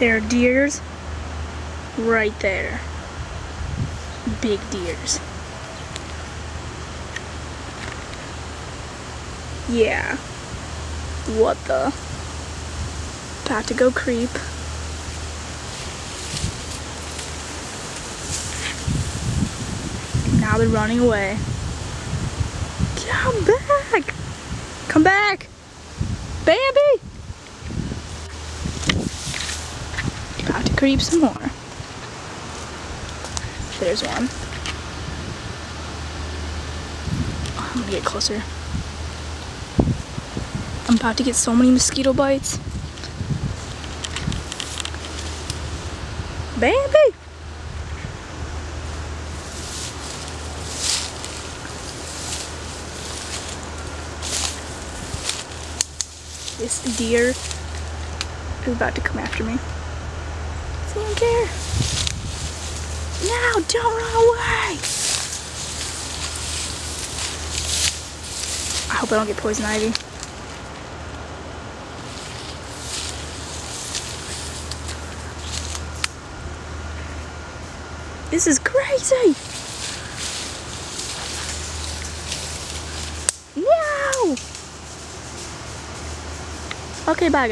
There are deers right there. Big deers. Yeah. What the? About to go creep. Now they're running away. Come back! Come back! Bambi! About to creep some more. There's one. Oh, I'm gonna get closer. I'm about to get so many mosquito bites. Bambi! This deer is about to come after me. Doesn't even care. No, don't run away! I hope I don't get poison ivy. This is crazy! No! Okay, bye guys.